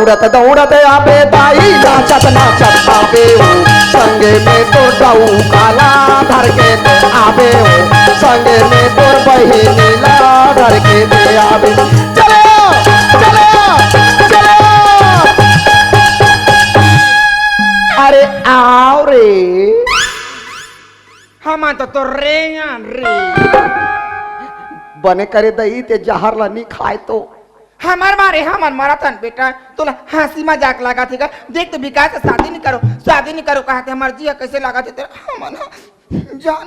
दौड़त दौड़त आवे दाई नाचत नाचत आवे हो संगे में तो जाऊ काला धर के दे आवे हो संगे में तो बहिनी ला धर के दे आवे चलो चलो चलो अरे आओ रे हम तो रे बने करे दही ते जहर ला नहीं खाए तो हमार मारे हमार मारा था बेटा तोला हंसी मजाक लगा थे देख तो विकास से शादी नहीं करो कहा थे हमार जिया कैसे लगा थे तेरा हम जान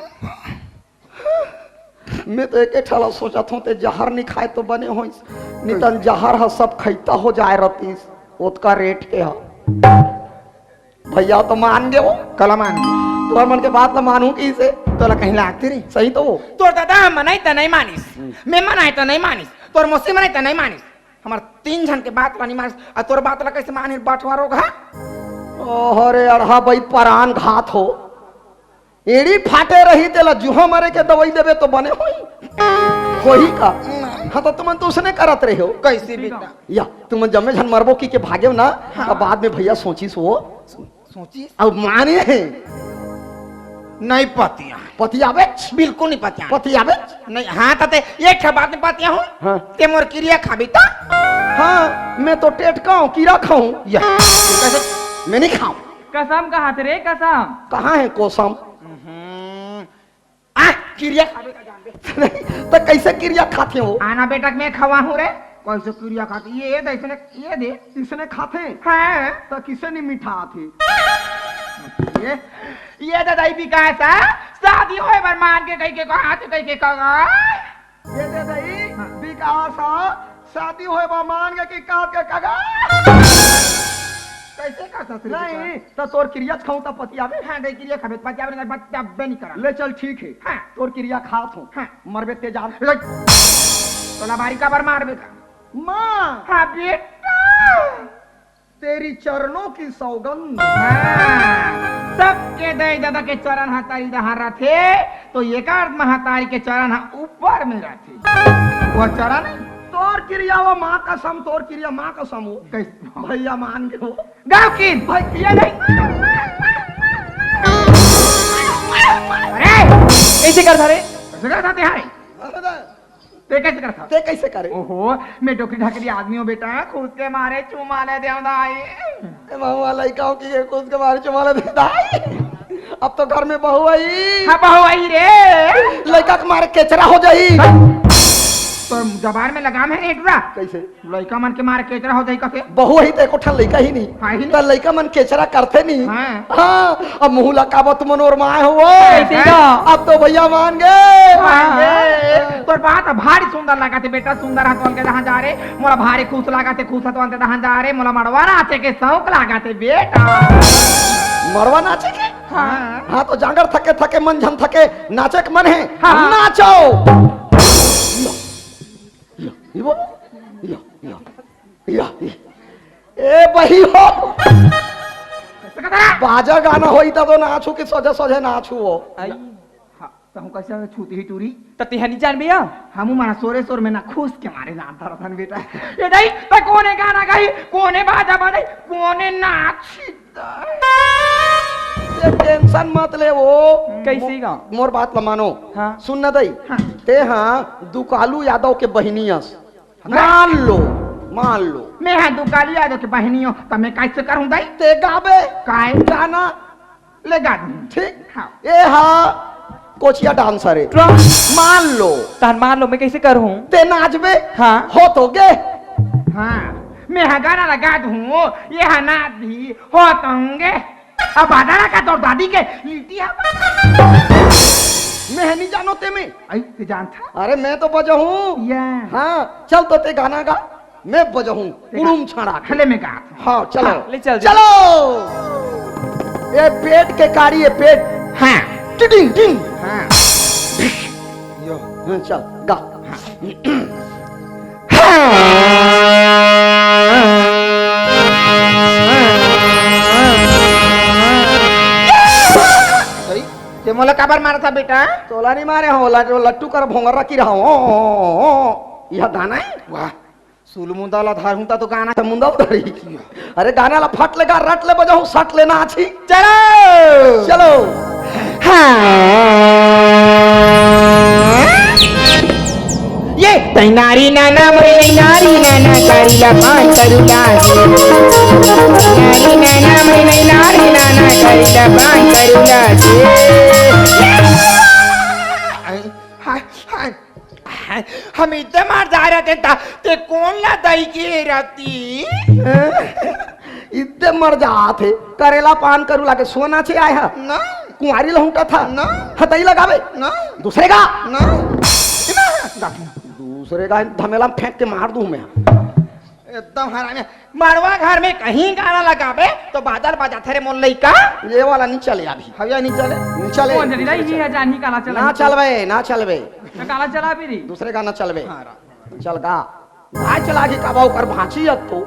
मैं तो एक ठाला सोचा था ते जहर नहीं खाए तो बने हो नितन जहर है सब खैता हो जाए रतीस उसका रेट के है भैया तो मान गए वो कला मान गए तुम्हारे मन के बात तो मानू की से तोला कहीं लागती रही सही तो वो तोर दादा मनाई तो नहीं मानिस मैं मनाई तो नहीं मानिस तोर मौसी मनाई तो नहीं मानिस हमार 3 जन के बात ला नहीं मानिस और तोर बात ला कैसे मानी बंटवारो घा अरे अढ़ा भाई परान घात हो एड़ी फाटे रही तेला जुहा मारे के दवाई देवे तो बने होई कोई का हाँ तो तुम तो उसने करत रहे हो कैसे बेटा या तुम जमे झन मरबो की के भागे ना हाँ। बाद में भैया सोची सोची अब माने हैं नहीं पतिया पतिया बे बिल्कुल नहीं पतिया नहीं हाँ ताते एक बात नहीं पतिया हूँ हाँ। ते मोर क्रिया खाबी ता हाँ मैं तो टेटका हूँ कीड़ा खाऊं या कैसे मैं नहीं खाऊं कसम कहा थे रे कसम कहाँ है कोसम क्रिया खाबे का जान दे तो कैसे क्रिया खाते हो आना बेटा मैं खवा हूँ रे कैसे क्रिया खाती ये दे इसने ये दे इसने खाते हाँ तो किसे नहीं मिठा थे ये दादाई विकास है शादी होए बर मान के कहीं के कहा तो कहीं के कहा ये दे दई विकास शादी होए बा मान के का के कगा कैसे करता तू नहीं तो तोर क्रिया खाऊं तो पतियावे हां दे क्रिया खाबे पतियावे नहीं पतियावे नहीं करा ले चल ठीक है हां तोर क्रिया खात हूं हां मरबे ते जान तोला बारी का बार मारबे का मां हां बेटा तेरी चरणों की सौगंध सबके दे दादा के चरण हातारी दहारा थे तो एकार्थ महातारी के चरण ऊपर में रहते वो चरण तोर क्रिया वो माँ कसम तोर क्रिया माँ कसम हो कैसे भैया मान के हो गाँव की भाई ये नहीं अरे कैसे कर रे कैसे करता ते हारे ते कैसे करता ते कैसे करे ओहो मैं डोकरी ढाकरी आदमी हूँ बेटा खुद के मारे चुमा ले दे मामा लड़काओं की खुद के मारे चुमा ले अब तो घर में बहू आई हाँ बहू आई रे लड़का के मारे केचरा हो जाई तो जबान में लगाम है नेटरा कैसे लड़का मन के मारे केचरा हो जाई कसे बहू ही तो कोठा लड़का ही नहीं हाँ ही तो लड़का मन केचरा करते नहीं हाँ। हाँ अब मुँह लकावत मनोरमाए हो कैसेगा? अब तो भैया मान गए तो बात भारी सुंदर लगा थे बेटा सुंदर हाथ के जहाँ जा रे मोला भारी खुश लगा थे खुश हाथ जहाँ जा रे मोला मड़वा नाचे के शौक लगा थे बेटा मरवा नाचे के हाँ हाँ तो जागर थके थके मन झन थके नाचे के मन है हाँ। नाचो ए बही हो बाजा गाना होई तो नाचू कि सोझे सोझे नाचू हो तो कैसे छूती ही टूरी तो तिहनी जान भैया हम मारा सोरे सोर में ना खुश के मारे नाचता रहन बेटा ये नहीं तो कोने गाना गाई कोने बाजा बजाई कोने नाची टेंशन मत ले वो कैसे गा मोर बात ल मानो हाँ। सुन न दई हाँ। ते हाँ दुकालू यादव के बहिनियस मान लो मैं हाँ दुकाली यादव के बहनियों तो मैं कैसे करूं दाई ते गाबे काय गाना ले गा दूं ठीक हाँ ए हाँ कोचिया डांसर है मान लो तान मान लो मैं कैसे करूं ते नाचबे हाँ हो तो गे हाँ मैं हाँ गाना लगा दूं ये हाँ नाच भी हो तंगे अब बादारा का तो दादी के लीटी मैं नहीं जानो ते में ऐसे जानता अरे मैं तो बजा हूँ या हाँ चल तो ते गाना गा मैं बजा हूँ कुड़ुम छाड़ा के। खले में गा हाँ चलो हाँ, ले चल चलो ये पेट के कारी ये पेट हाँ टिडिंग टिंग हाँ हाँ, चल गा ते मोला काबर मारा था बेटा तोला नहीं मारे हो लट्टू कर भोंगरा की रहा हूँ यह गाना है वाह सुलमुंदाला धारूंता तो गाना मुंदा उधरी अरे गाना ला फट लेगा रट ले बजाऊ सट लेना अच्छी चलो चलो ये तैनारी नाना मोरे नारी नाना करीला पान करूला नारी नाना मोरे नारी नाना करीला पान करूला हम इतने मार जा रहे थे ते कौन ला दही की राती इतने मर जा थे करेला पान करू लाके सोना छे आया ना कुंवारी लहुटा था ना हतई लगावे ना दूसरे का ना दूसरे का धमेला में फेंक के मार दूं मैं एकदम हरामी मरवा घर में कहीं गाना लगावे तो बादल बजा थे रे मोल लइका ये वाला नहीं चले अभी हविया नहीं चले नहीं चले कौन जनी रही है जानी काला चला ना चलवे ना चलवे काला चला भी रही दूसरे का ना चलवे चल गा भाई चला के कबाऊ कर भांची अब तो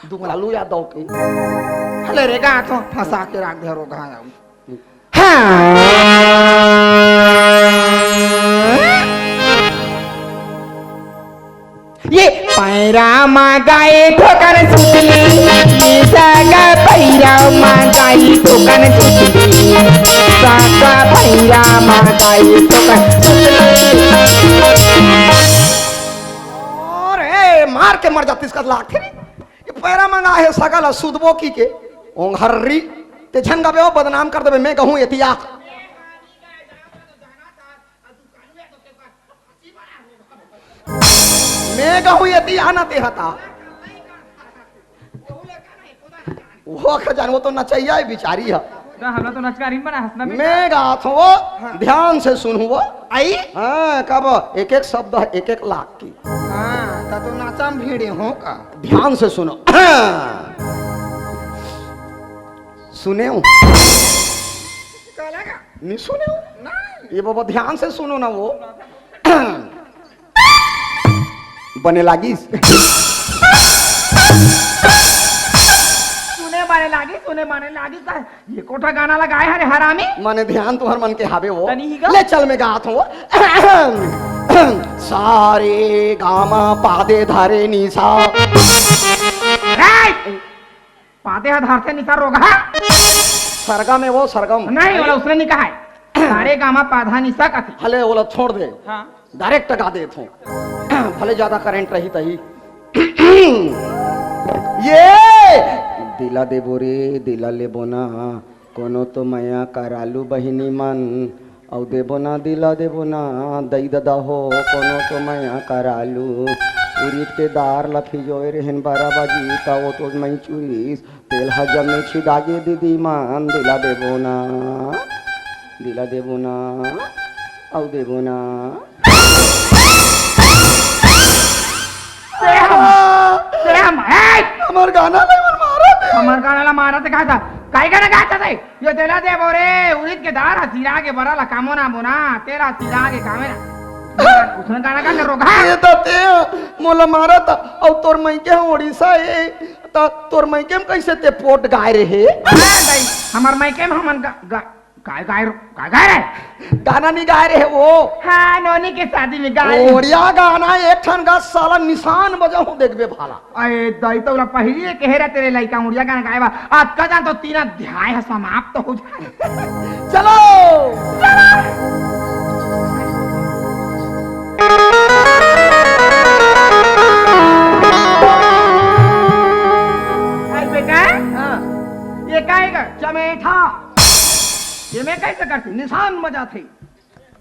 दुगलालू या दो के हले रे गा तो फंसा के रख दे रो गा ये पैरा मांगाए ठोकर सुतली सागा पैरा मांगाई ठोकर सुतली सागा पैरा मांगाई ठोकर अरे मार के मर जाती इसका लाख ये पैरा मंगा है सगल सुदबो की के ओंघर्री ते झंगा बे बदनाम कर देबे मैं कहूं एतिया मैं कहूं एतिया ना ते हता वो खजान वो तो नचैया बिचारी है ना हमरा तो नचकारी बना हंसना भी मैं गात हूं वो ध्यान से सुन वो आई हाँ कब एक एक शब्द है एक एक लाख की हाँ ता तो नाचम भीड़े हो का ध्यान से सुनो सुने हूं कलेगा नहीं सुने हूं नहीं ये बाबा ध्यान से सुनो ना वो बने लागी सुने माने लागी का ये कोठा गाना लगाए हरे हरामी माने ध्यान तुहर मन के हावे वो तनी ही गा। ले चल मैं गात हूं सारे गामा पादे धारे निशा पाते आधार से निकाल रोगा सरगम है वो सरगम नहीं वाला उसने नहीं कहा है सारे गामा पाधा निशा का थी हले वो छोड़ दे हां डायरेक्ट गा दे तू भले ज्यादा करंट रही तही ये दिला देबो रे दिला लेबो ना कोनो तो मया करालू बहिनी मन औ देबो ना दिला देबो ना दई ददा हो कोनो तो मया करालू उरीत के दार लफी जोए रहन बारा बाजी का वो तो मैं चुरीस तेल हजम में छिदागे दीदी मान दिला देबो ना औ देबो ना हमार गाना नहीं मन मारा दे हमार गाना ला मारा थे कहा था काई गाना गाता थे ये तेरा दे बोरे उड़ीद के दार सिरा के बरा ला कामो ना बोना तेरा सिरा के कामे ना उसने गाना गा रोगा ये तो ते मोला मारा था और तोर मई के ओडिशा ए त तोर मई के कैसे ते पोट गाय रहे हमार मायके में हमन गाय रहे गाना नहीं गाय रहे वो हाँ नोनी के शादी में गाय ओडिया गाना एक ठन गा साला निशान बजाऊ देखबे भाला अरे दई तो पहली कहेरा तेरे लइका उड़िया गाना गाएबा आज का जान तो तीन अध्याय है समाप्त तो हो जाए चलो बेटा हाँ ये काएगा चमेठा ये मैं कैसे करती निशान बजा थे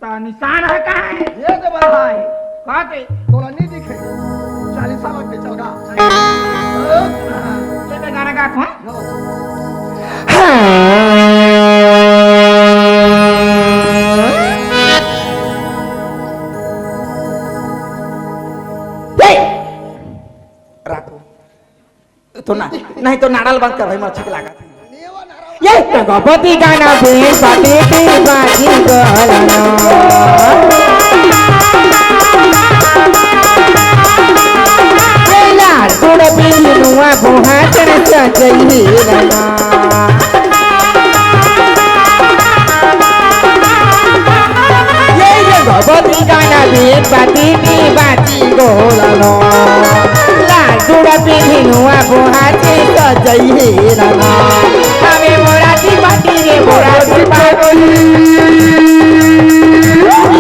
तो निशान है कहाँ है ये जो बजा है कहाँ पे तोला नहीं दिखे 40 साल के चलगा ये मैं गाना गाता हूँ रखो तो ना नहीं तो नाड़ल बंद कर भाई मैं अच्छा लगा ये भगवती गाना भी बाटे के बाजी गाना लाल गुड़ बिनुआ बुहा कर सजई रना ये भगवती गाना भी बाटे के बाजी गोलानो लाल जुड़ा पिन्हिनुआ बुहाती सजई हेराना हमें मोराती बाटी रे मोराती बाटी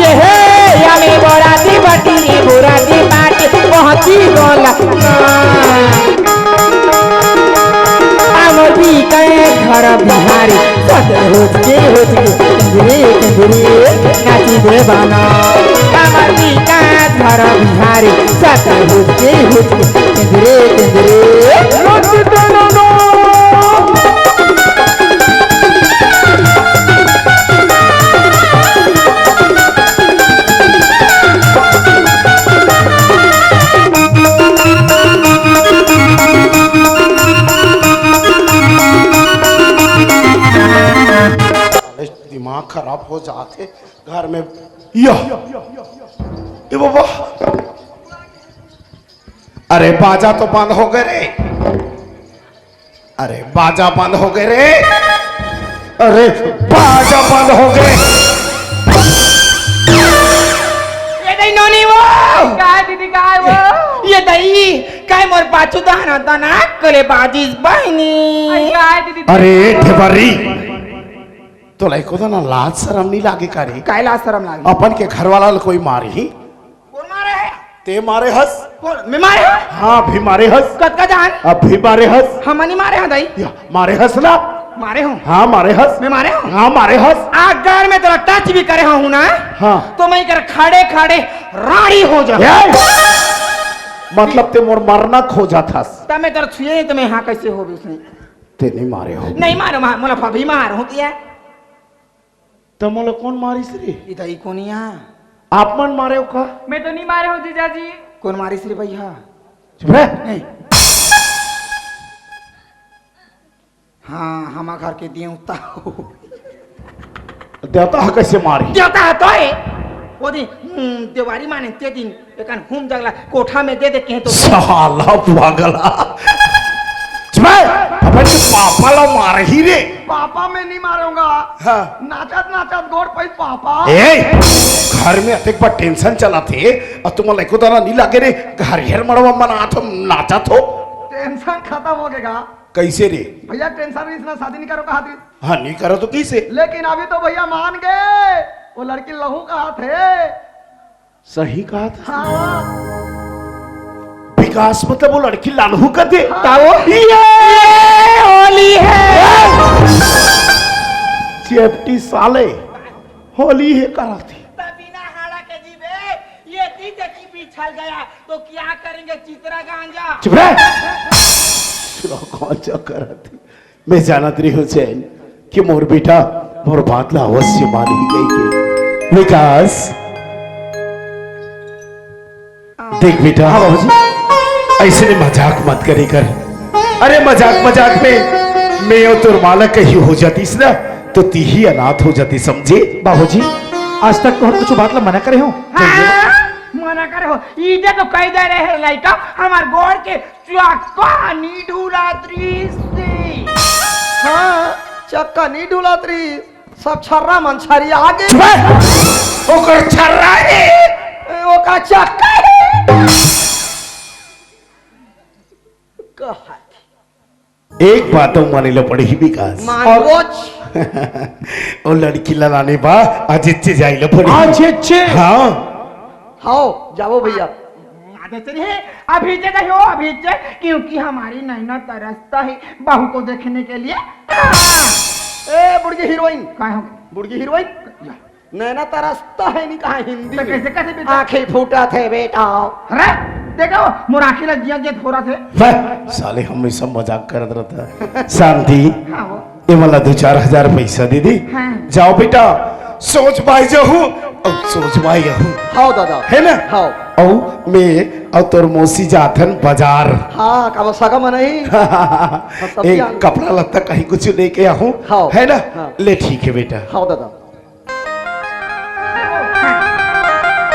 ये है हमें मोराती बाटी रे मोराती बाटी बहुती गोला अमर भी कहे घर बिहारी सदर होचके नाची दे बाना अमर भी कहे घर बिहारी सदर होचके नाची दे दिमाग खराब हो जाते घर में ये बाबा अरे बाजा तो बंद हो गए रे अरे बाजा बंद हो गए रे अरे बाजा बंद हो गए ये दही नोनी वो काय दीदी काय वो ये दही काय मोर पाछू दाना दाना कले बाजीस बहिनी काय दीदी अरे ढेबरी तो लाइको ना लाज शरम नहीं लागे का रे काय लाज शरम लागे अपन के घर वाला कोई मारे ही कौन मारे है ते मारे हस कौन मैं मारे है हाँ भी मारे हस कत का जान अब भी मारे हस हम नहीं मारे हैं दही या, मारे हस ना मारे हूँ हाँ मारे हस मैं मारे हूँ हाँ मारे हस अगर मैं तेरा टच भी करे हूँ ना हाँ तो मैं कर खड़े खड़े रानी हो जा मतलब ते मोर मरना खोजा था तब मैं तेरा छुए तो मैं हाँ कैसे हो भी उसने ते नहीं मारे हो नहीं मारो मोला फभी मार हो किया तो मोला कौन मारिस रे दही कोनिया आप मन मारे हो का मैं तो नहीं मारे हो जीजा जी कौन मारी रे भैया चुप रह नहीं हाँ हम घर के देवता हो देवता कैसे मारी देवता है तो है वो दिन देवारी माने ते दिन एकन हुम जगला कोठा में दे के तो साला पागला चुप रह अपन के पापा ला मार ही रे पापा मैं नहीं मारूंगा हाँ नाचत नाचत गोड़ पे पापा ए घर में अतेक बा टेंशन चला थे और तुम लाइको दाना नहीं लागे रे घर हेर मरवा मना तो नाचा थो टेंशन खत्म हो गएगा कैसे रे भैया टेंशन इतना शादी नहीं करो कहा थी हाँ नहीं करो तो कैसे लेकिन अभी तो भैया मान गए वो लड़की लहू का हाथ है सही कहा था हाँ विकास मतलब वो लड़की लालहू का दे ताओ ये होली है चेप्टी साले होली है करा थी बिना हाड़ा के जीवे ये तीज की बिछल गया तो क्या करेंगे चित्रा गांजा चुप रह कौन सा करा थी मैं जानत रही हुसैन कि मोर बेटा मोर बात ला अवश्य मान ही गई के विकास देख बेटा हाँ बाबूजी ऐसे नहीं मजाक मत करी कर अरे मजाक मजाक में मैं और तुर माला कहीं हो जाती ना तो ती ही अनाथ हो जाती समझे बाबूजी आज तक तो कुछ बात ला मना करे हो मना करे हो इधर तो कह दे रहे लड़का हमार गोड़ के चक्का नी ढूला दृष्टि हाँ चक्का नहीं डुलात्री सब छर्रा मनछारी आगे ओकर छर्रा है वो का चक्का है कहा एक बात माने लो पड़ी ही विकास मानोज वो लड़की लाने बा आज इच्छे जाई लो पड़ी आज इच्छे हाँ हाँ जाओ भैया अभी जे नहीं हो अभी जे क्योंकि हमारी नैना तरसता है बहू को देखने के लिए ए बुढ़गी हीरोइन कहाँ हो बुढ़गी हीरोइन नैना तरसता है नहीं कहा हिंदी तो में कैसे कैसे बेटा आंखें फूटा थे बेटा अरे देखो मुराखी लग जिया थोड़ा थे वह साले हमेशा मजाक करत रहता शांति हाँ वो ये वाला 2-4 हजार पैसा दे दी हाँ। जाओ बेटा सोच भाई जो हूँ अब सोच भाई हूँ हाँ दादा है ना हाँ औ मैं और तोर मौसी जाथन बाजार हाँ का सगा में नहीं एक कपड़ा लत्ता कहीं कुछ लेके आऊं हाँ। है ना हाँ। ले ठीक है बेटा हाँ दादा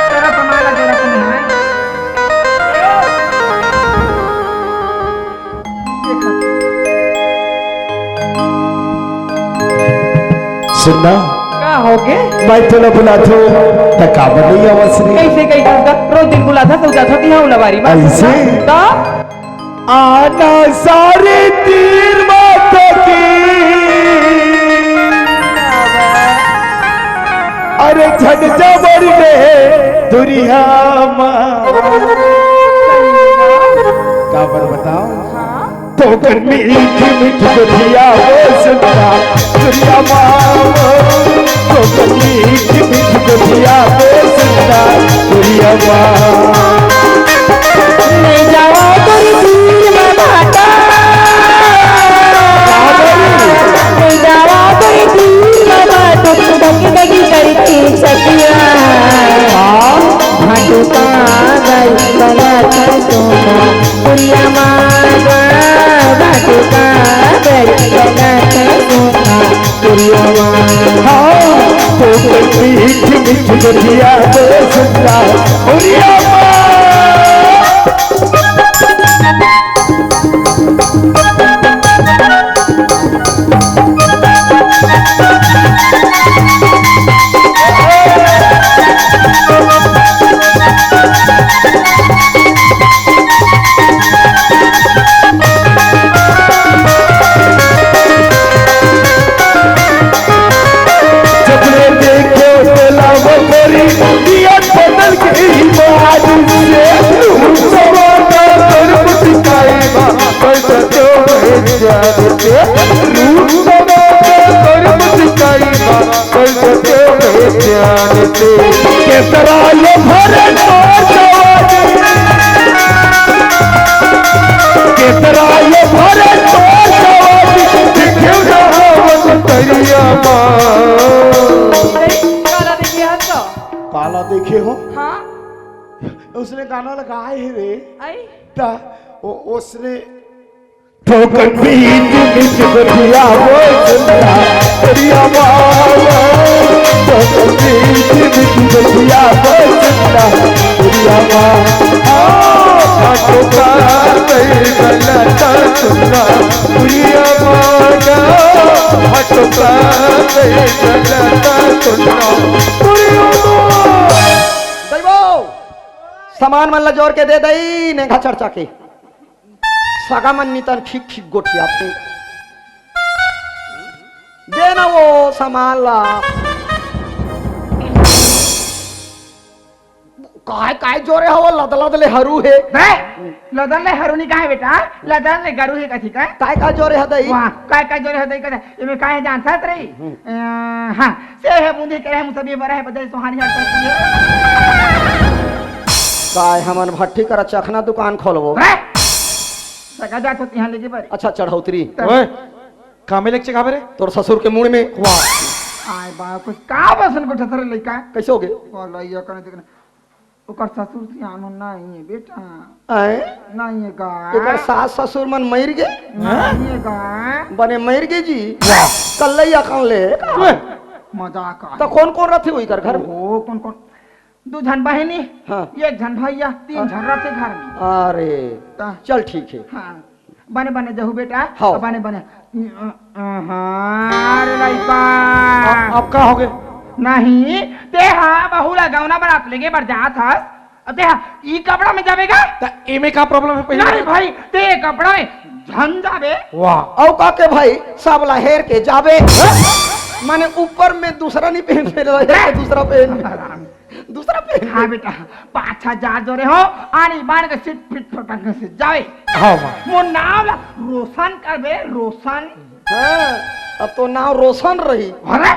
तेरा कमाल है तेरा कमाल है सुनना का होगे मैं तुला बुलातो त का बनई अवसरी कैसे कैसे होगा रोज दिन बुला था सोचा था कि हाँ लवारी में ऐसे? तो आना सारे तीर मात की अरे झट जबर ने दुरिया का बर बताओ तो कर मीठी मीठी दुरिया वो सुनता दुरिया तो कर मीठी मीठी दुरिया वो सुनता दुरिया नहीं जाओ तेरी तीर में भाटा नहीं जाओ तेरी तीर में भाटा डगी डगी करके सतिया भाटू का गई बना था सोना दुनिया मांगा भाटू का गई बना था सोना दुनिया मांगा तो मीठी मीठी दुनिया वो सुनता दुनिया बदल गई बाजू से सवादा कर्म सिखाएगा कैसे तो जानते रूप सवादा कर्म सिखाएगा कैसे तो जानते केसरा ये भरे केसरा ये भरे क्यों ना तरिया काला देखिए हंस तो काला देखे हो हाँ उसने गाना लगाए है रे आई ता उसने ठोकर बीच बीच दुनिया वो सुनता दुनिया माला ठोकर बीच बीच दुनिया वो सुनता दुनिया माला ठोकर नहीं गलता सुनता दुनिया माला ठोकर नहीं गलता सुनता दुनिया सामान मन ला जोर के दे दई ने घचर चाके सगा मन नितन ठीक ठीक गोठी आपने देना वो सामान ला काय जोरे हो लदले हरू है लदन ले हरुनी का है बेटा लदन ले गरु है कथी का काय जोरे है दई वाह काय जोरे है दई का इमे काय है जानता रे हां से है मुंदी करे हम सब ये बरा है बदल सुहानी हट काय हमन भट्टी कर चखना दुकान खोलबो सगा जात होती यहां लेके पर अच्छा चढ़ौतरी ओए कामे लेके खाबे रे तोर ससुर के मुंह में वाह आय बा कुछ का बसन को ठथर लइका कैसे हो गए वाला ये कने देखना ओकर ससुर सियानो नहीं है बेटा आए नहीं है गा एकर सास ससुर मन मर गए नहीं है गा बने मर गए जी कल्लैया कौन ले मजाक तो कौन कौन रहते हुई कर घर में ओ कौन कौन दो जन बहनी हाँ। एक जन भैया तीन जन रहते घर में अरे ता- चल ठीक है हाँ बने बने जहू बेटा हाँ। बने बने हाँ अरे लइका अब का हो गए नहीं ते हाँ बहुला गौना बारात लेके बढ़ जात हस ते हाँ ई कपड़ा में जावेगा एमे का प्रॉब्लम है नहीं पहले भाई ते कपड़ा में झन जावे वाह औ का के भाई सब लहेर के जावे माने ऊपर में दूसरा नहीं पहन फिर रहे दूसरा पहन दूसरा पहन हाँ बेटा पाछा जा जोरे हो आनी बाण के सिट फिट फटक से जावे हाँ वाह वो नाम ला रोशन करबे रोशन हाँ, अब तो नाम रोशन रही अरे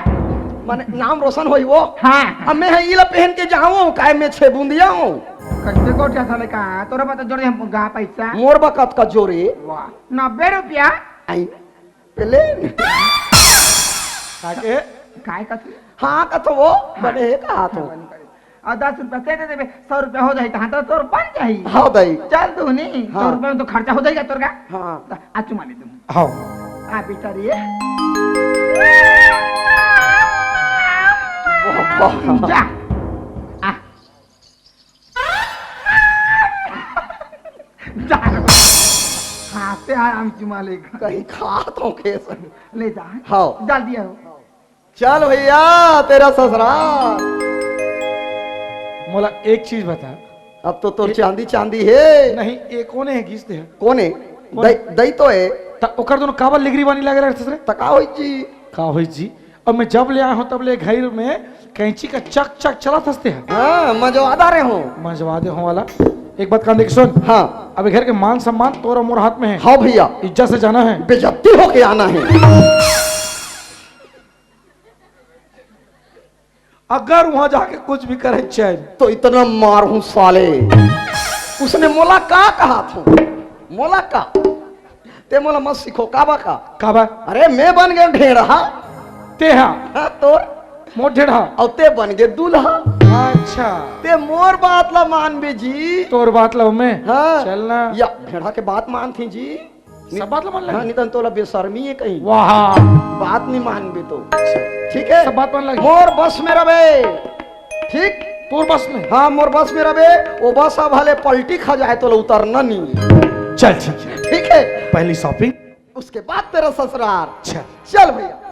माने नाम रोशन होई वो हाँ अब मैं इला पहन के जाऊं काय में छे बूंदिया हूं कैसे कोटिया साले का तोरा पता जोरे हम गा पैसा मोर बकत का जोरे वाह 90 रुपया आई पहले काके काय का हाँ का तो वो बने का हाथ हो और 10 रुपया दे देबे 100 रुपया हो जाई ता तोर बन जाई हाँ दई चल तू नहीं हाँ। 100 रुपया में तो खर्चा हो जाएगा तोर का हाँ आ चुमा ले तुम हाँ आ बेटा रे जा आ जा हाथ से आराम चुमा ले कहीं खा तो कैसे ले जा हाँ जल्दी आओ चल भैया तेरा ससुराल। मोला एक चीज बता। अब तो तोर चांदी चांदी है। नहीं एक कोने है घिस दे कोने दई तो है। ओकर दोनों काबल लिगरी बानी लगे रहे ससुरे तका होई जी। का होई जी। अब मैं जब ले आया हूं तब ले घर में कैंची का चक चक चला थसते हैं। हाँ मजवादा रहे हो। मजवा दे हो वाला। एक बात कान देख सुन। हाँ अब घर के मान सम्मान तोर और मोर हाथ में है। हाँ भैया इज्जत से जाना है। बेइज्जती होके आना है। अगर वहां जाके कुछ भी करे चैन तो इतना मार हूं साले। उसने मोला का कहा था। मोला का ते मोला मत सीखो काबा का। काबा अरे मैं बन गया ढेढ़ा। ते हा हाँ, तोर मोर ढेढ़ा और ते बन गए दूल्हा। अच्छा ते मोर बात ला मान बे जी। तोर बात लो में हाँ चलना या भेड़ा के बात मान थी जी। सब बात लो मान हाँ ले। नितन तोला बेशर्मी है कहीं। वाह बात नहीं मान बे तो ठीक है। सब बात मान लगी। मोर बस में रवे ठीक। तोर बस में हाँ मोर बस में रवे। वो बस अब हले पलटी खा जाए तो उतरना नहीं। चल ठीक है। ठीक है पहली शॉपिंग उसके बाद तेरा ससुराल। चल चल भैया।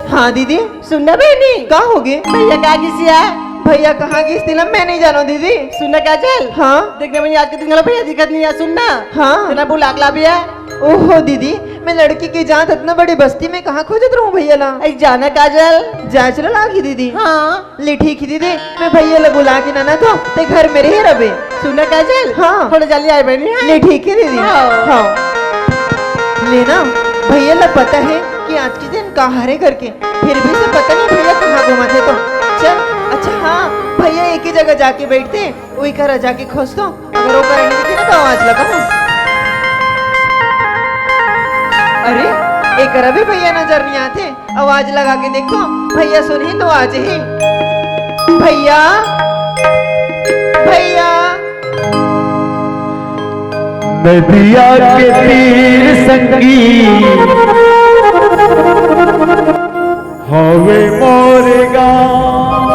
हाँ दीदी सुनना बहनी का हो गए? भैया का किसिया भैया कहाँ गई थी ना मैं नहीं जानो दीदी। सुनना क्या चल हाँ देखने में आज के दिन भैया दिक्कत नहीं है सुनना हाँ तेरा बुला के ला भैया ओहो दीदी मैं लड़की की जात इतना बड़ी बस्ती में कहाँ खोजत रहूं भैया ला। ऐ जाना काजल जा चलो लागी दीदी। हाँ ले ठीक है दीदी मैं भैया ला बुला के ना तो ते घर मेरे ही रबे। सुनना काजल हाँ। थोड़ा जल्दी आए बहनी हाँ? ले ठीक है दीदी। हाँ। हाँ लेना भैया ला पता है कि आज के दिन कहाँ हरे करके फिर भी से पता नहीं भैया कहाँ घुमाते तो चल। अच्छा हाँ भैया एक ही जगह जाके बैठते वही कर जाके खोज तो अगर वो करेंगे दिखे ना तो आवाज लगाओ। अरे एक रवि भैया नजर नहीं आते आवाज लगा के देखो भैया सुनी तो आज ही। भैया भैया नदिया के तीर संगी हवे मोरे गाँव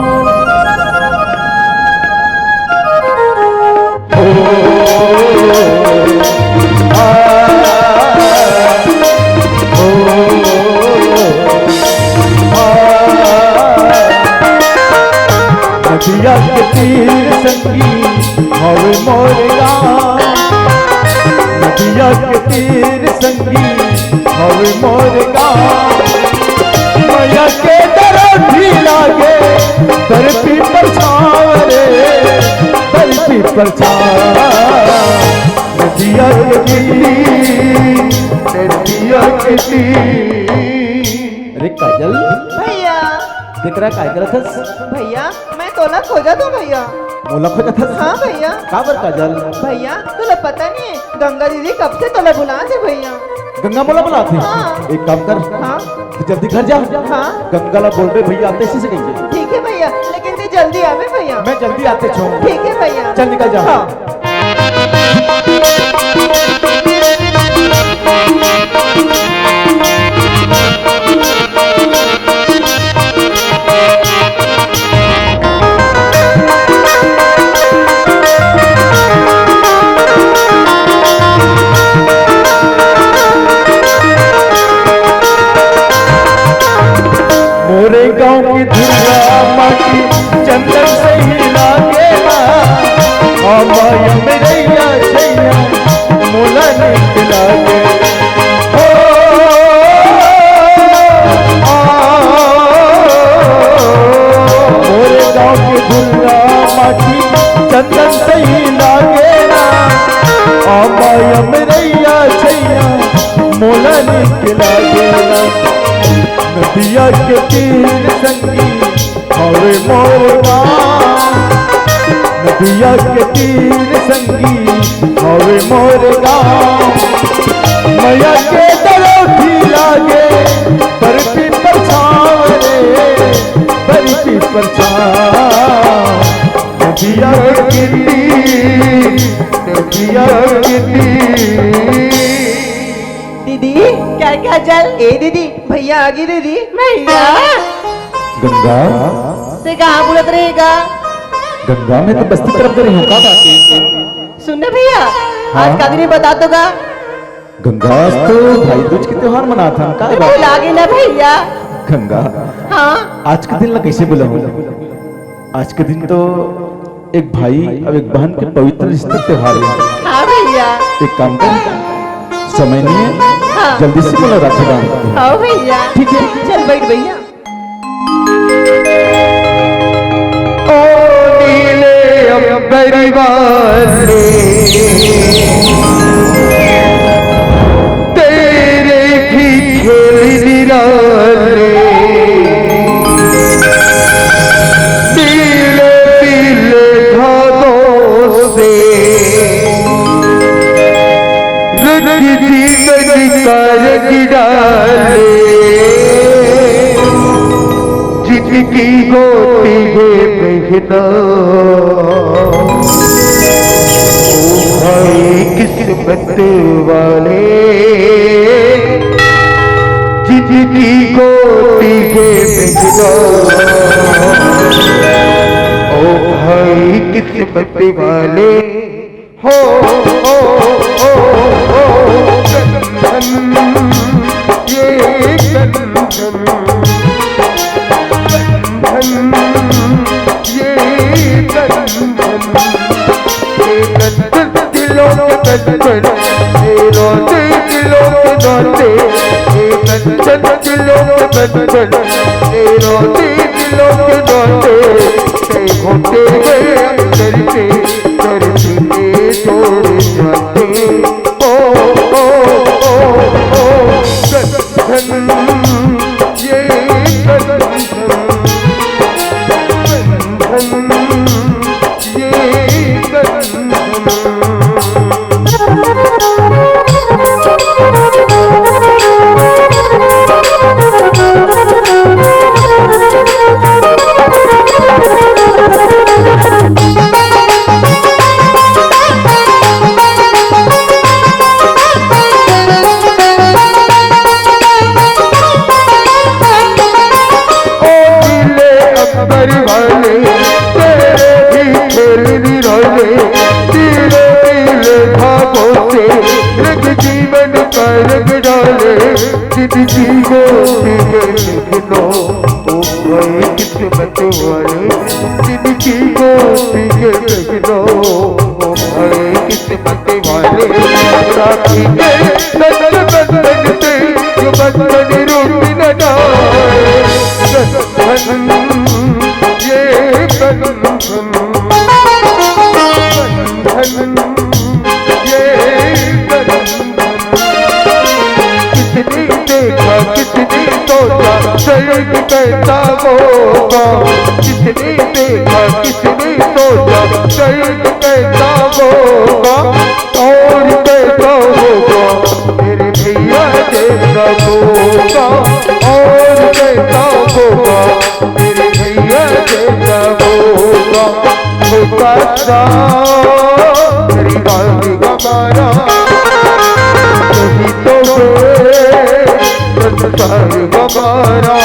नदिया के तीर संगी हवे मोरे गाँव नदिया के तीर संगी हवे मोरे गाँव मैया के दरठी लागे धरती पर छाव रे धरती पर छाव नदिया के तीर नदिया के तीर। अरे काजल भैया देख रहा काय करत हस? भैया मैं तोला खोजा तो भैया। मोला खोजत हस? हाँ भैया का बर काजल? भैया तुला पता नहीं है गंगा दीदी कब से तोला बुलाते भैया। गंगा मोला बुलाती हाँ। एक काम कर हाँ तू जल्दी घर जा। हाँ गंगा ला बोल रहे भैया आते इसी से कहिए। ठीक है भैया लेकिन तू जल्दी आवे भैया। मैं जल्दी आते छो। ठीक है भैया चल निकल जा। हाँ। मोरे गांव की दुर्गा माटी चंदन से ही लागेला आमाया मेरैया छैया मोला निक लागे हो मोरे गांव की लागेला नदिया के तीर संगी हवे मोर गाँव नदिया के तीर संगी हवे मोर गाँव मैया के दरोठी लागे बर्फी पर छाव रे बर्फी पर छाव नदिया के तीर नदिया के तीर दीदी क्या क्या जल ए दीदी भैया आगे दीदी भैया गंगा ते कहाँ बुलत रहेगा गंगा में तो बस्ती तरफ रही हूँ का बाकी सुनने भैया आज का दिन बता दो गा गंगा आज तो भाई दूज के त्योहार मना था का बात लागे ना भैया गंगा हाँ आज के दिन ला कैसे बोला हूँ आज के दिन तो एक भाई और एक बहन के पवित्र रिश्ते त्योहार है हाँ भैया एक काम कर समय नहीं है हाँ। जल्दी से बोला राखी बांध हाँ भैया ठीक है चल बैठ भैया ओ नीले अंबर तेरे की खेल निराले नीले पीले धागों से रंग जीवन का रंग डाले जिनकी गोती है बहना भाई किस्मत वाले जिनकी गोती है बहना ओ भाई किस्मत वाले हो बंधन ये बंधन दिलों के बंधन रोते दिलों के रोते बंधन दिलों के बंधन रोते दिलों के रोते होते गए अंदर के करते तोड़ जाते ओ ओ ओ ओ बंधन ये बंधन जीवन का रंग डाले जिंदगी को लो ओ भाई किस्मत वाले जिंदगी को लो ओ भाई किस्मत वाले राखी के बंधन से जो बंधन रूप न जाए बंधन ये बंधन बंधन किसने देखा किसने सोचा शरीर कैसा होगा किसने देखा किसने सोचा शरीर कैसा होगा और कैसा होगा मेरे भैया जैसा होगा और कैसा होगा मेरे भैया जैसा होगा होगा सा मेरी गाली गमारा नहीं तो संसार गमारा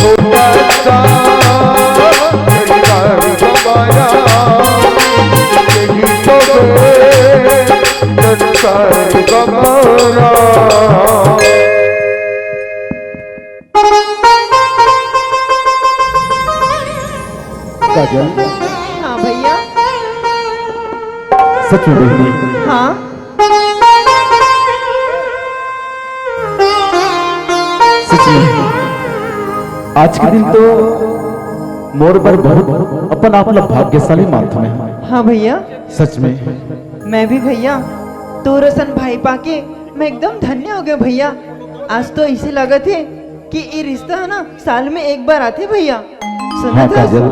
होगा सा मेरी गाली गमारा नहीं तो संसार गमारा काजल हाँ भैया सच में बहनी हाँ सच में आज के दिन तो मोर पर बहुत अपन आप लोग भाग्यशाली मानते हैं हाँ भैया सच में मैं भी भैया तो रोशन भाई पाके मैं एकदम धन्य हो गया भैया आज तो ऐसे लगत है कि ये रिश्ता है ना साल में एक बार आते भैया। हाँ सुना था काजल,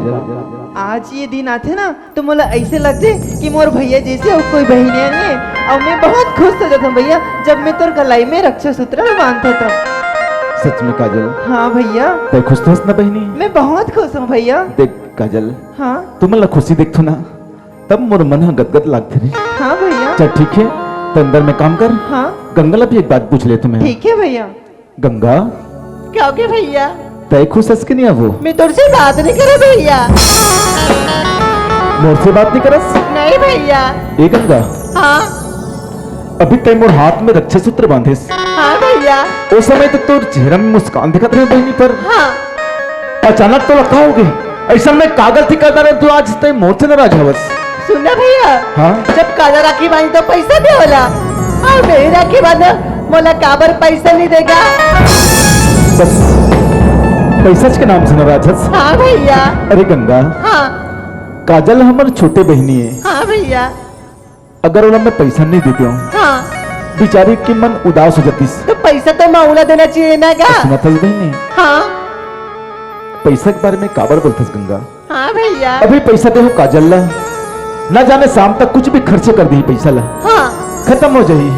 आज ये दिन आते ना तो मुला ऐसे लगते कि मोर भैया जैसे और कोई बहनिया नहीं है। और मैं बहुत खुश हो जाता भैया जब मैं तोर गलाई में रक्षा सूत्र बांधता था। सच में काजल हाँ भैया, ते खुश तो ना बहनी। मैं बहुत खुश हूँ भैया। देख काजल, हाँ तुम ला खुशी देखो ना तब मोर मन हा गदगद लागते रही। हाँ भैया, चल ठीक है, तो अंदर में काम कर। हाँ गंगा ला भी एक बात पूछ ले तुम्हें। ठीक है भैया। गंगा, क्या हो गया भैया? तय खुश हस के नहीं वो मैं तुझसे बात नहीं करे भैया। मोर से बात नहीं करस? नहीं भैया। ए गंगा, हाँ अभी तय मोर हाथ में रक्षा सूत्र बांधेस। हाँ भैया। उस समय तो तोर चेहरा में मुस्कान दिखत रहे बहनी, पर हाँ अचानक तो लखा हो गई। ऐसा मैं कागल थी करता रहे तू आज तय मोर से नाराज हवस। सुनना भैया, हाँ जब काला राखी बांधी तो पैसा दे होला और मेरी राखी बांधा मोला काबर पैसा नहीं देगा। बस पैसा के नाम से नाराज हस। हाँ भैया। अरे गंगा, हाँ काजल हमारे छोटे बहनी है। हाँ भैया। अगर उन्हें मैं पैसा नहीं देती हूँ हाँ बेचारी की मन उदास हो जाती। तो पैसा तो माऊला देना चाहिए ना गा। सुना था बहनी, हाँ पैसा के बारे में काबर बोलतस गंगा। हाँ भैया। अभी पैसा दे हो काजल ला, ना जाने शाम तक कुछ भी खर्चे कर दी पैसा ला, हाँ खत्म हो जाई।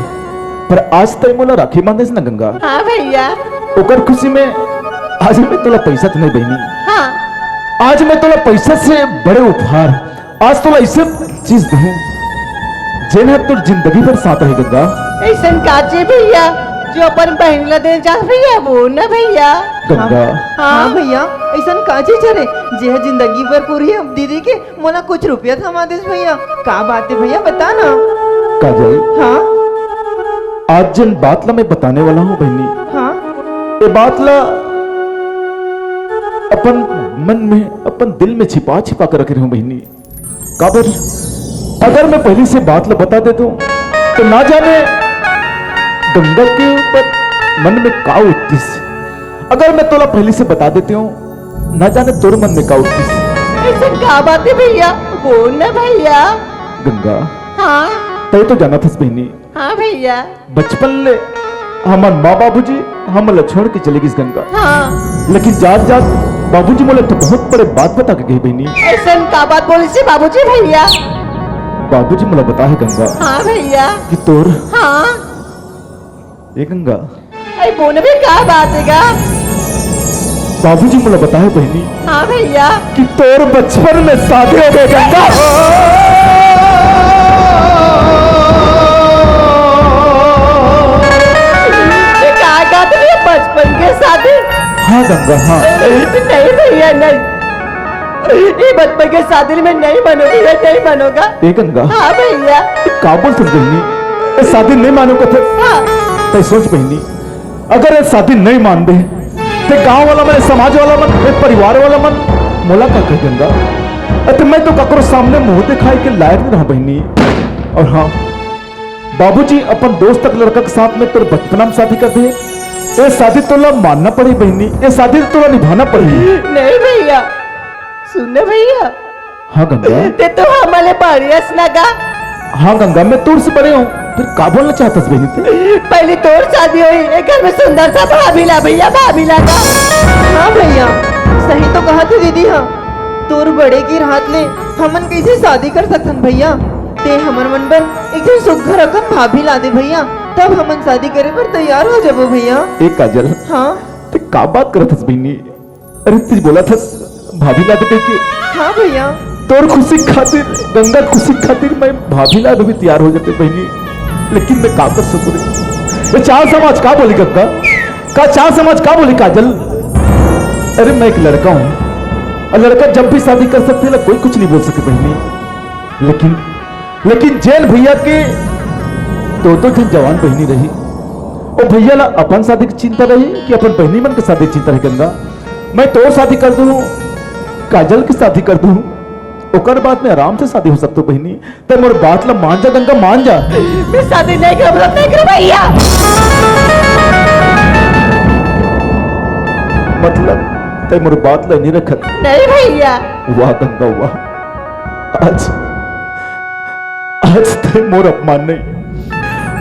पर आज तय मोला राखी बांधेस ना गंगा, हाँ भैया। ओकर खुशी में आज मैं तोला पैसा तो नहीं बहनी, हाँ आज मैं तोला पैसा से बड़े उपहार, आज तोला ऐसे चीज दूं जेने तोर जिंदगी भर साथ रहे गंगा। ऐसा काजे भैया जो अपन बहन ला देना चाहत भैया वो ना भैया। गंगा, हाँ भैया, ऐसा काजे चले जे जिंदगी भर पूरी है दीदी के मोला कुछ रुपया थमा देस भैया। का बात है भैया बता ना। काजल, हाँ आज जिन बात ला मैं बताने वाला हूँ बहनी, हाँ ये बात ला अपन मन में अपन दिल में छिपा छिपा कर रखे हूँ बहनी। काबर अगर मैं पहले से बात ला बता दे दूं तो ना जाने गंगा के ऊपर मन में का उठतीस। अगर मैं तोला पहले से बता देती हूँ ना जाने तोर मन में का उठतीस। ऐसा का बात है भैया वो ना भैया। गंगा, हाँ तय तो जाना थस बहनी, हाँ भैया। बचपन ले हमार माँ बाबूजी हम ला छोड़ के चले गई गंगा, हाँ लेकिन जात जात बाबूजी मोला तो बहुत बड़े बात बता के गई बहनी। ऐसा का बात बोली से बाबूजी भैया। बाबूजी मोला बता है गंगा हाँ भैया। कि तोर हाँ ए गंगा, अरे बोने भी का बात है गा। बाबूजी मोला बता है बहनी हाँ भैया। कि तोर बचपन में शादी हो गई गंगा। ये का बात है बचपन के शादी? हाँ गंगा, हाँ नहीं भैया नहीं, ये बचपन के शादी में नहीं बनोगी, नहीं बनोगा। ए गंगा, हाँ भैया। काबुल से बहनी ये शादी नहीं मानोगे तो हाँ तय सोच बहनी, अगर ये शादी नहीं मान दे तो गांव वाला मन, समाज वाला मन, ये परिवार वाला मन मोला का कह गंगा। अरे मैं तो ककरो सामने मुंह दिखाई के लायक नहीं रहा बहनी। और हाँ, बाबूजी अपन दोस्त तक लड़का के साथ में तोर बचपना में शादी कर दे, ये शादी तोला मानना पड़ी बहनी, ये शादी तोला निभाना पड़ी। नहीं भैया, सुनने भैया। हाँ गंगा, ते तो हमारे बढ़िया सुनागा। हाँ गंगा, मैं तोर से बड़े हूँ, फिर का बोलना चाहता बहनी ते? पहले तोर शादी हुई एक घर में सुंदर सा भाभी ला भैया, भाभी ला का। हाँ भैया, सही तो कहा थे दीदी। हाँ तोर बड़े की राहत ले हमन कैसे शादी कर सकतन भैया। ते हमर मन पर एक दिन सुघर रकम भाभी ला दे भैया, तब हमन शादी करे पर तैयार हो जाबो भैया। एक काजल, हाँ ते का बात करत हस बहनी? अरे तुझ बोला थस भाभी ला दे के? हाँ भैया। तोर खुशी खातिर, गंगा खुशी खातिर मैं भाभी ला भी तैयार हो जाते बहनी, लेकिन मैं का कर सकूं? ये चार समाज का बोली गंगा, का चार समाज का बोली काजल? अरे मैं एक लड़का हूं और लड़का जब भी शादी कर सकते है, कोई कुछ नहीं बोल सके बहनी। लेकिन जैन भैया के दो जन जवान बहनी रही, और भैया ला अपन शादी की चिंता रही कि अपन बहनी मन के शादी की चिंता रही। गंगा, मैं तो शादी कर दूं, काजल की शादी कर दूं, ओकर बाद में आराम से शादी हो सकते बहनी। ते मोर बात ला मान जा गंगा, मान जा। मैं शादी नहीं कर भैया। मतलब ते मोर बात ला नहीं रखत? नहीं भैया। वाह गंगा वाह, आज ते मोर अपमान नहीं,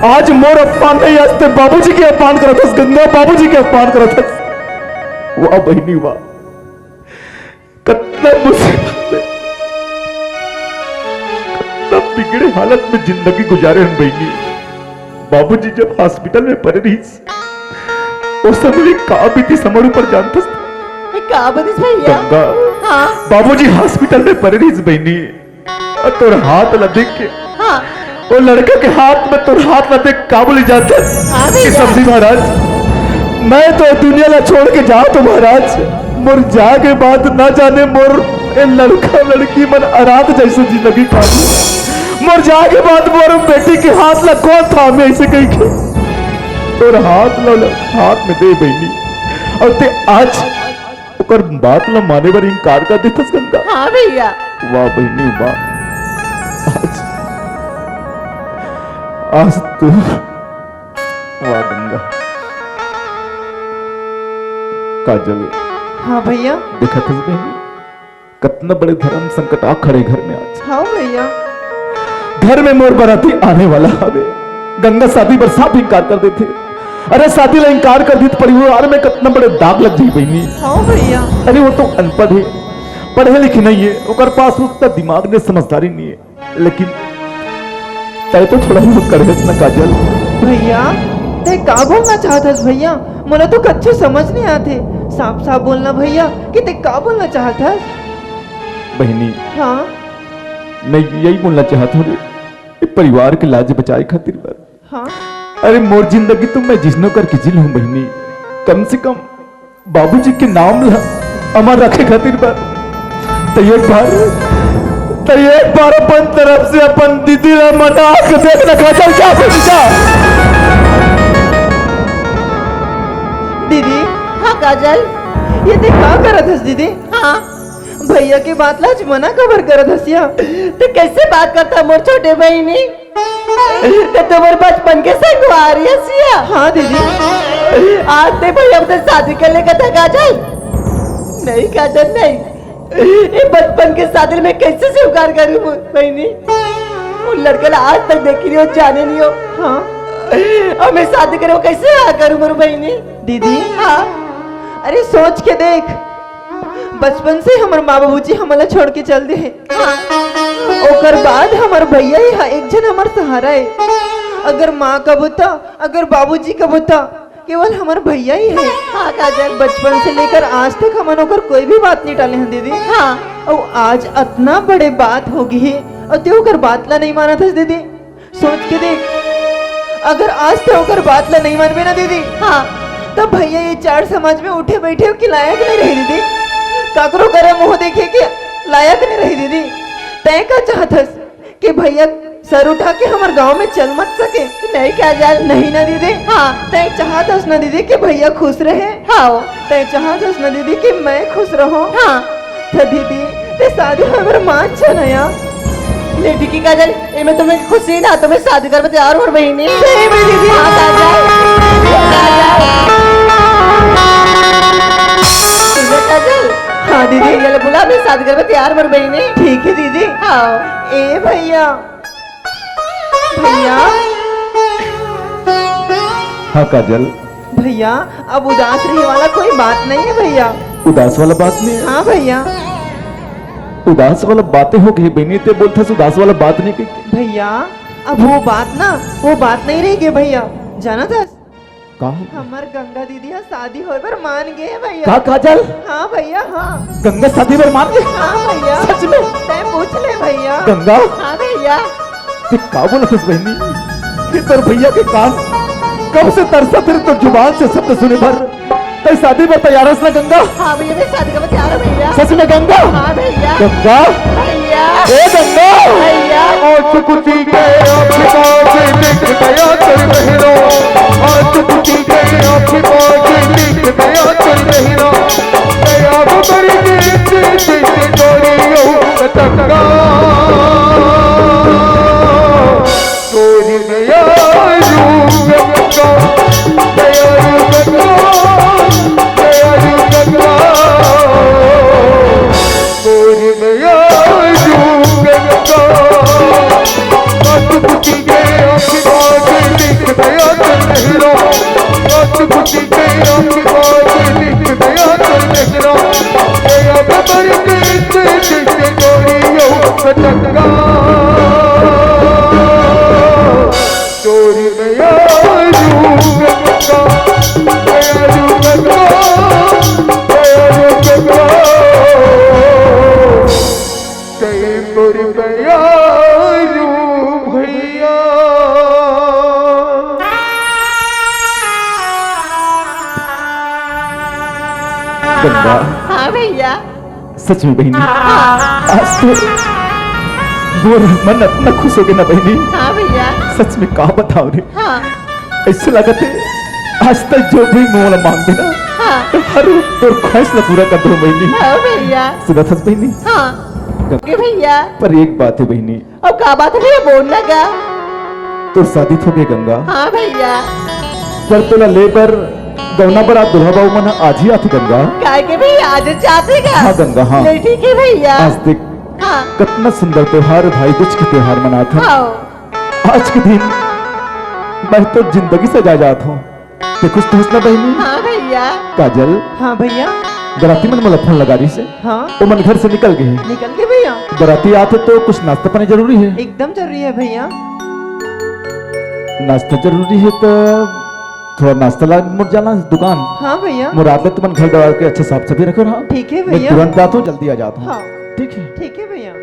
आज मोर अपमान नहीं, आज ते बाबूजी के अपमान करत हस गंगा, बाबूजी के अपमान करत हस। वाह बहनी वाह, कितना मुसीबत में, कितना बिगड़े हालत में जिंदगी गुजारे हम बहनी। बाबूजी जब हॉस्पिटल में पड़े रही उस समय का बीती समर पर जानता का बदिस भैया गंगा, हाँ बाबूजी हॉस्पिटल में पड़े रही बहनी, और तोर हाथ ल देख के, हाँ वो लड़का के हाथ में तोर हाथ ल देख का बोली जाता कि समझी महाराज, मैं तो दुनिया ला छोड़ के जा तो महाराज, मोर जा के बाद ना जाने मोर ए लड़का लड़की मन अराध जैसे जिंदगी काटी, मोर जा के बाद मोर बेटी के हाथ ला कौन था मैं ऐसे कही के तोर हाथ हाथ में दे बहनी, और ते आज ओकर बात ला माने बर इनकार कर देतस गंगा। हाँ भैया वाह बहनी वाह, आज तू, वाह गंगा। काजल हाँ भैया। देखा था बहनी, कितना बड़े धर्म संकट आ खड़े घर में आज। हाँ भैया। घर में मोर बराती आने वाला हवे, गंगा शादी पर साफ इनकार कर देते, अरे शादी ला इनकार कर दी तो परिवार में कितना बड़े दाग लग गई बहनी। हाँ भैया। अरे वो तो अनपढ़ है, पढ़े लिखे नहीं है, ओकर पास उसका दिमाग ने समझदारी नहीं है, लेकिन तय तो थोड़ा बहुत करे ना काजल। भैया ते का बोलना चाहतस भैया, मोला तो कच्चे समझ नहीं आते, साफ साफ बोलना भैया कि ते का बोलना चाहतस। बहनी हाँ मैं यही बोलना चाहता हूँ, परिवार के लाज बचाए खातिर पर। हाँ अरे मोर जिंदगी तो मैं जिसनो कर जिल हूँ बहनी, कम से कम बाबूजी के नाम ला अमर रखे खातिर पर। तो एक बार अपन तरफ से अपन दीदी ला मना के देखना काजल, क्या पूछा दीदी। हाँ काजल ये ते का करत हस दीदी। हाँ भैया की बात लाज मना कबर करत हसिया। तो कैसे बात करता मोर छोटे बहनी, तो तुम्हारे बचपन के संगवारी हसिया। हाँ दीदी। आज ते भैया अपने शादी कर लेगा था काजल, नहीं काजल नहीं, ये बचपन के शादी में कैसे स्वीकार करूं बहनी, वो लड़के आज तक देखी नहीं हो, जाने नहीं हो। हाँ और मैं शादी करे वो कैसे करूं मोर बहनी। दीदी। हाँ अरे सोच के देख, बचपन से हमारे माँ बाबूजी हमारा छोड़ के चल दे हैं। ओकर बाद हमार भैया ही एक जन हमार सहारा है। अगर माँ का बुता, अगर बाबूजी का बुता, केवल हमार भैया ही है। हाँ काजल। बचपन से लेकर आज तक हमारे ओकर कोई भी बात नहीं टाले हैं दीदी। हाँ और आज इतना बड़े बात होगी है और ते ओकर बात ला नहीं माना था दीदी। सोच के देख, अगर आज ते ओकर बात ला नहीं मानबे ना दीदी, हाँ तब भैया ये चार समाज में उठे बैठे कि लायक नहीं रही दीदी, काकरो करे मुंह देखे के लायक नहीं रही दीदी। तय का चाहतस कि भैया सर उठा के हमारे गांव में चल मत सके। नहीं काजल। नहीं ना दीदी। हाँ तय चाहतस ना दीदी कि भैया खुश रहे। हाँ तय चाहतस ना दीदी कि मैं खुश रहूं। हाँ तो दीदी ते शादी हमारे मान चलया। ले ठीक काजल, ये मैं तुम्हें खुशी ना तुम्हें शादी कर तैयार हो बहनी। सही में दीदी। हाँ काजल, काजल। हाँ दीदी। भैया ने बोला मैं शादी कर तैयार हो बहनी। ठीक है दीदी। हाँ ए भैया, भैया हाँ काजल। भैया अब उदास रहने वाला कोई बात नहीं है भैया। उदास वाला बात नहीं है। हाँ भैया। उदास वाला बातें हो गई बहनी, ते बोलता उदास वाला बात नहीं की। भैया अब वो बात नहीं रहेगी भैया। जाना था कहा हमार गंगा दीदी यहाँ शादी होए पर मान गए हैं भैया। कहा काजल, हाँ भैया। हाँ गंगा शादी पर मान गए? हाँ भैया। सच में? तय पूछ ले भैया। गंगा हाँ भैया। ते का बोला था बहनी, फिर तर भैया के कान कब से तरसा, फिर तो जुबान से शब्द सुने भर तय शादी पर तैयार है ना गंगा? हाँ भैया मैं शादी कर तैयार हूँ भैया। सच में गंगा? हाँ भैया। गंगा भैया। ए गंगा भैया। आज कुटी के अभिपा से लिख गया चल रही, आज कुटी के अभिपा से लिख गया चल रही, दया बड़ी गिनती जोड़ियों तक्का गोरी दया रूप गंगा, दया रूप गंगा, दया रूप गंगा गोरी दया रूप गंगा, आज कुटी के अभिपा से लिख गंगा, हाँ भैया। सच में बहनी, आज तो मोर मन इतना खुश हो गया ना बहनी। हाँ भैया। सच में का बताओ रे, हाँ ऐसे लगते आज तक जो भी मोल मांग देना हाँ हर तोर ख्वाहिश ना पूरा कर दो बहनी। हाँ भैया। सुना था बहनी? हाँ ओके भैया। पर एक बात है बहनी, अब क्या बात है भैया, बोल लगा। तो शादी हो गई गंगा, हाँ भैया। पर तोला लेबर गौना बड़ा दुल्हा बाबू मन आज ही आती गंगा। काय के भैया आज चाहते का? हाँ गंगा, हाँ। नहीं ठीक है भैया। आज देख हाँ कितना सुंदर त्योहार भाई दूज की त्योहार मना था। हाँ आज के दिन मैं तो जिंदगी से जा जाता हूँ। ते कुछ तो हंसना बहनी। हाँ भैया। काजल, हाँ भैया। बराती मन मला फोन लगा रही से, हाँ वो मन घर से निकल गए। निकल के भैया? बराती आते तो कुछ नाश्ता पानी जरूरी है। एकदम जरूरी है भैया। नाश्ता जरूरी है तो थोड़ा नाश्ता ला मुझ जाना दुकान। हाँ भैया। मुराद में तुम घर दवा के अच्छा साफ सफाई रखो। हाँ ठीक है मैं भैया। तुरंत आता हूँ, जल्दी आ जाता हूँ। हाँ ठीक है। ठीक है भैया।